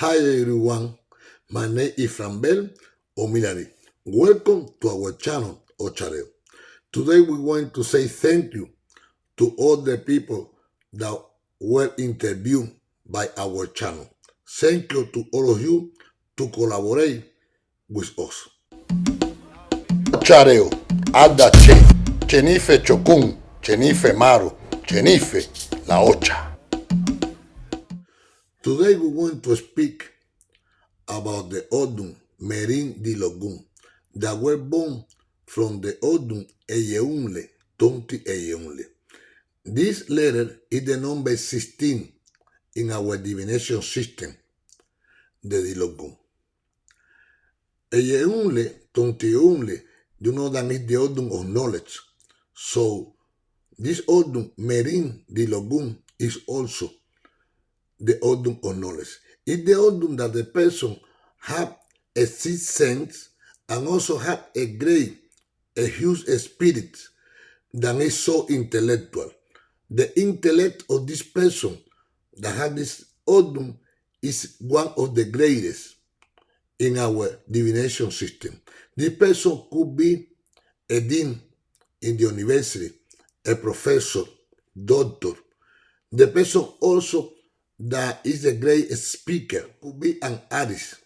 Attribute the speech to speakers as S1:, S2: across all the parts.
S1: Hi everyone, my name is Frambel Omilari. Welcome to our channel, OCHAREO. Today we want to say thank you to all the people that were interviewed by our channel. Thank you to all of you to collaborate with us. OCHAREO, Ada Che, Chenife Chokun, Chenife Maru, Chenife La Ocha. Today we want to speak about the ogdun Merindilogun that were born from the ogdun Eyeunle, Tonti Eyeunle. This letter is the number 16 in our divination system, the Dilogun. Eyeunle, Tonti Eyeunle, you know that is the ogdun of knowledge. So this ogdun Merindilogun is also the ogdun of knowledge. It's the ogdun that the person have a sixth sense and also have a huge spirit that is so intellectual. The intellect of this person that has this ogdun is one of the greatest in our divination system. This person could be a dean in the university, a professor, doctor. The person also that is a great speaker, could be an artist,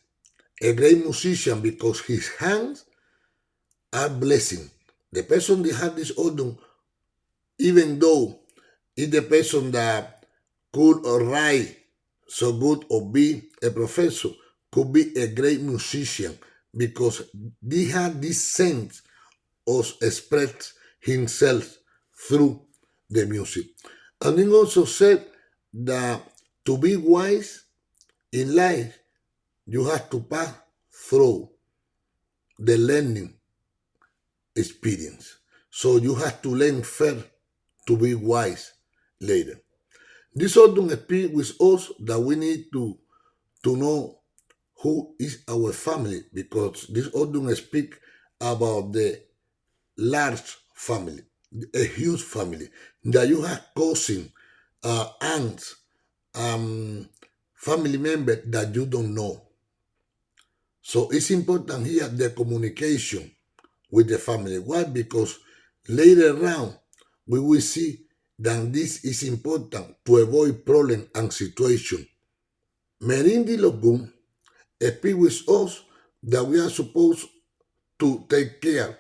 S1: a great musician because his hands are blessing. The person that has this ogdun, even though is the person that could write so good or be a professor, could be a great musician because he had this sense of express himself through the music. And he also said that to be wise in life, you have to pass through the learning experience. So you have to learn first to be wise later. This ogdun speaks with us that we need to know who is our family because this ogdun speaks about the large family, a huge family, that you have cousins, aunts, family members that you don't know. So it's important here the communication with the family. Why? Because later on we will see that this is important to avoid problem and situation. Merindilogun speaks with us that we are supposed to take care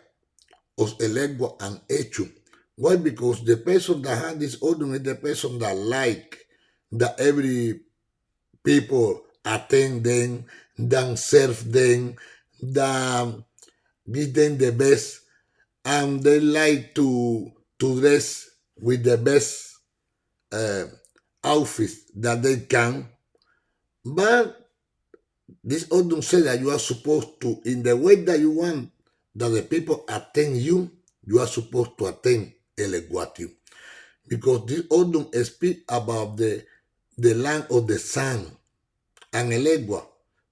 S1: of Elegua and Echu. Why? Because the person that has this ogdun is the person that like that every people attend them, that serve them, that give them the best, and they like to dress with the best outfits that they can. But this ogdun says that you are supposed to, in the way that you want that the people attend you, you are supposed to attend Eleguatu. Because this ogdun speaks about the land of the sun. And Elegua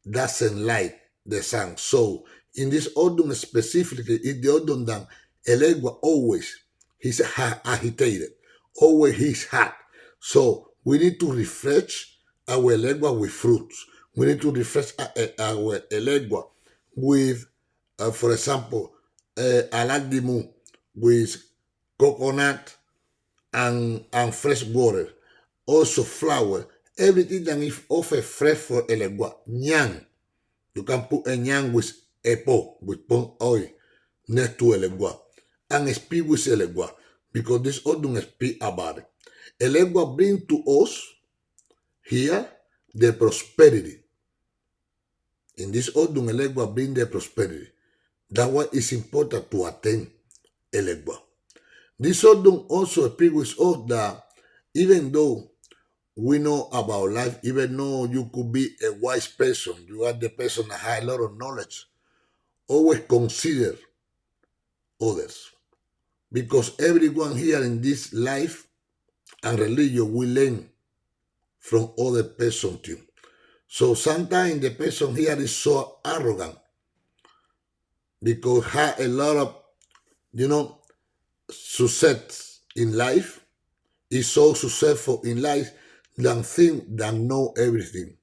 S1: doesn't like the sun. So in this ogdun specifically, it's the ogdun that Elegua always, he's agitated, always he's hot. So we need to refresh our Elegua with fruits. We need to refresh our Elegua with, for example, alagdimu with coconut and fresh water. Also flour. Everything that is offered fresh for Elegua. Nyang. You can put a nyang with epo, with palm oil, next to Elegua. And speak with Elegua. Because this ogdun speak about it. Elegua bring to us here the prosperity. In this ogdun, Elegua bring the prosperity. That's why it's important to attend Elegua. This ogdun also speak with us that even though we know about life, even though you could be a wise person, you are the person that has a lot of knowledge, always consider others. Because everyone here in this life and religion will learn from other person too. So sometimes the person here is so arrogant because have a lot of, success in life, is so successful in life, than think that know everything.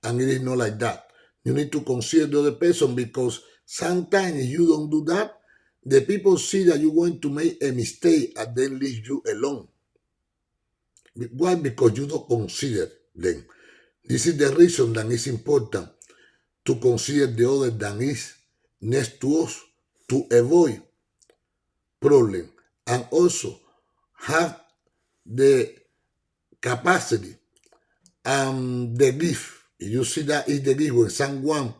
S1: and it is not like that. You need to consider the other person, because sometimes if you don't do that, the people see that you're going to make a mistake and then leave you alone. Why? Because you don't consider them. This is the reason that it's important to consider the other that is next to us, to avoid problem, and also have the capacity and the gift. You see, that is the gift when someone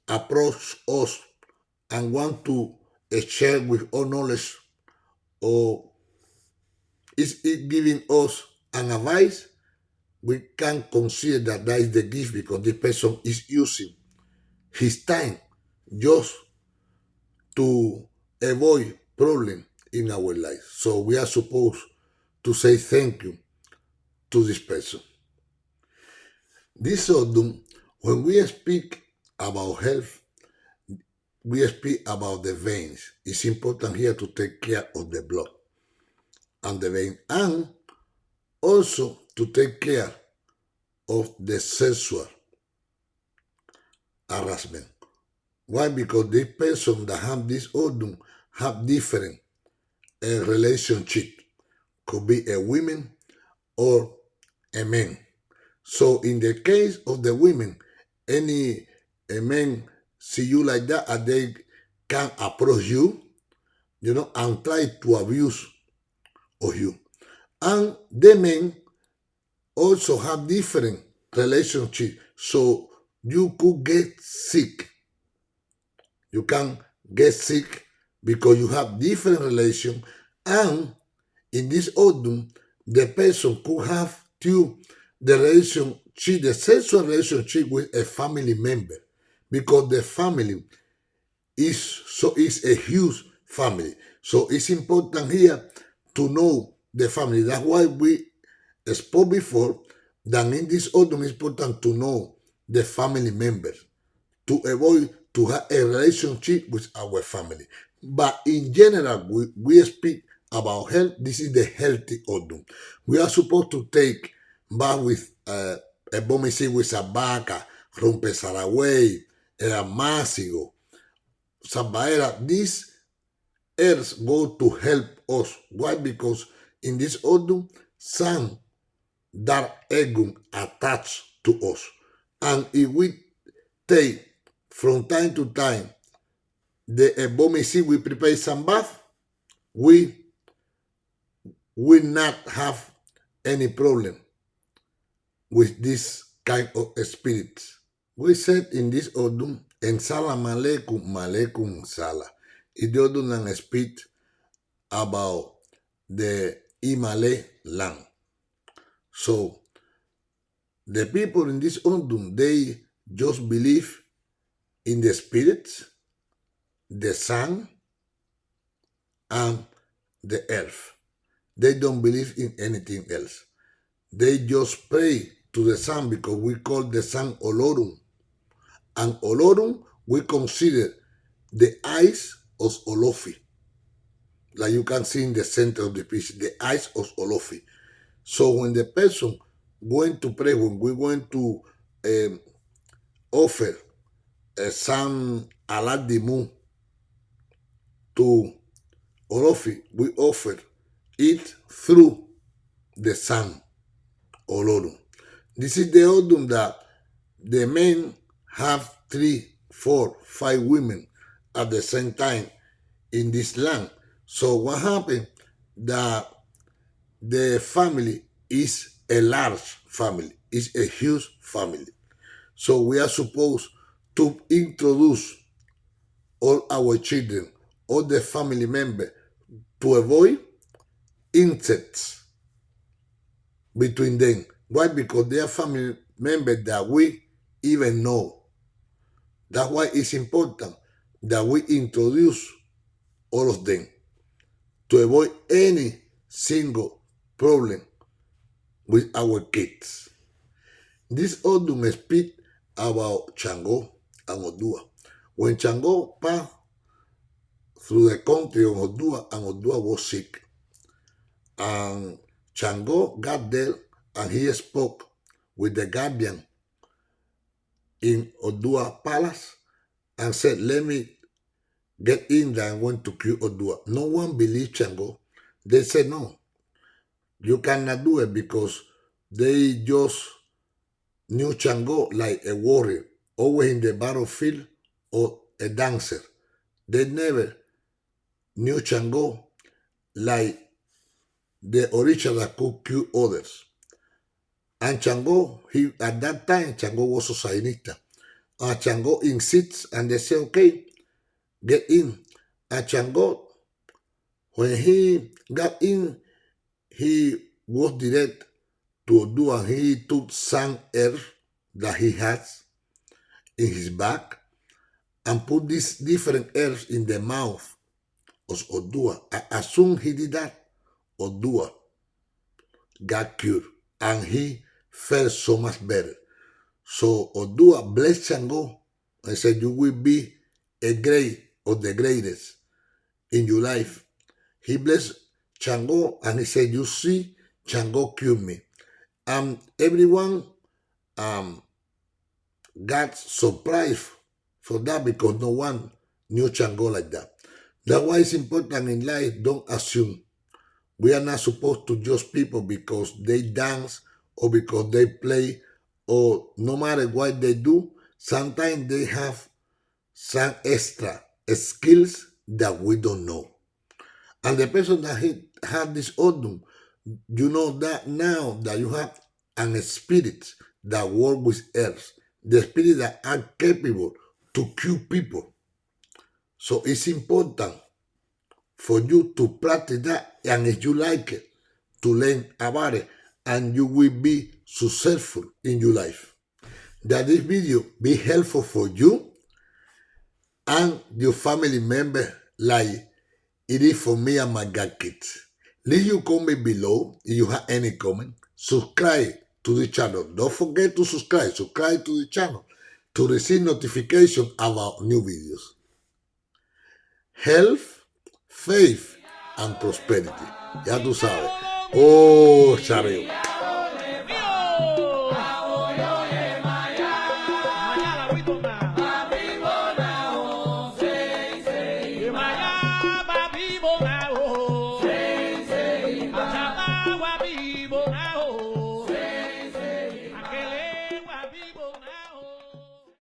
S1: approach us and want to share with our knowledge, or is it giving us an advice, we can consider that that is the gift, because the person is using his time just to avoid problem in our life. So we are supposed to say thank you to this person. This autumn, when we speak about health, we speak about the veins. It's important here to take care of the blood and the vein, and also to take care of the sexual harassment. Why? Because the person that have this autumn have different relationship. Could be a woman or a man. So in the case of the women, any a man see you like that, and they can approach you, and try to abuse of you. And the men also have different relationship, so you could get sick. You can get sick because you have different relation, and in this autumn, the person could have to the relationship, the sexual relationship with a family member, because the family is a huge family. So it's important here to know the family. That's why we spoke before that in this autumn it's important to know the family members, to avoid to have a relationship with our family. But in general, we speak about health. This is the healthy autumn. We are supposed to take bath with a bomisi with sabaca, rompe saraway, másigo, sambaera. These herbs go to help us. Why? Because in this autumn, sun dark egg attached to us. And if we take from time to time the ebomisi we prepare some bath, we will not have any problem with this kind of spirits. We said in this autumn, en sala malekum, malekum sala. In the autumn and speak about the Imale land. So the people in this autumn, they just believe in the spirits, the sun, and the earth. They don't believe in anything else. They just pray to the sun, because we call the sun Olorum. And Olorum, we consider the eyes of Olofi. Like you can see in the center of the picture, the eyes of Olofi. So when the person going to pray, when we're going to offer some aladimu to Olofi, we offer it through the sun Olorum. This is the Odum that the men have 3, 4, 5 women at the same time in this land. So what happened? That the family is a large family, is a huge family. So we are supposed to introduce all our children, all the family members, to avoid insects between them. Why? Because they are family members that we even know. That's why it's important that we introduce all of them to avoid any single problem with our kids. This autumn speak about Chango and Odua. When Chango passed through the country of Odua, and Odua was sick, and Chango got there and he spoke with the guardian in Odua Palace and said, let me get in there and went to kill Odua. No one believed Chango. They said, no, you cannot do it because they just knew Chango like a warrior, always in the battlefield or a dancer. They never knew Chango like the original that could kill others. And Chango, at that time, Chango was a Sainista. Chango insists and they say, okay, get in. And Chango, when he got in, he was direct to Odua and he took some earth that he has in his back and put these different herbs in the mouth of Odua. As soon as he did that, Odua got cured and he felt so much better. So Odua blessed Chango and said, you will be a great or the greatest in your life. He blessed Chango and he said, you see, Chango cured me. Everyone got surprised for that because no one knew Chango like that. That's why it's important in life, don't assume. We are not supposed to judge people because they dance or because they play or no matter what they do. Sometimes they have some extra skills that we don't know. And the person that had this odun, you know that now that you have an spirit that works with earth, the spirit that are capable to cure people. So it's important for you to practice that, and if you like it, to learn about it, and you will be successful in your life. That this video be helpful for you and your family member like it is for me and my godkids. Leave your comment below if you have any comment. Subscribe to the channel. Don't forget to subscribe. Subscribe to the channel to receive notifications about new videos. Health, faith, and prosperity. Ya tú sabes. OCHAREO.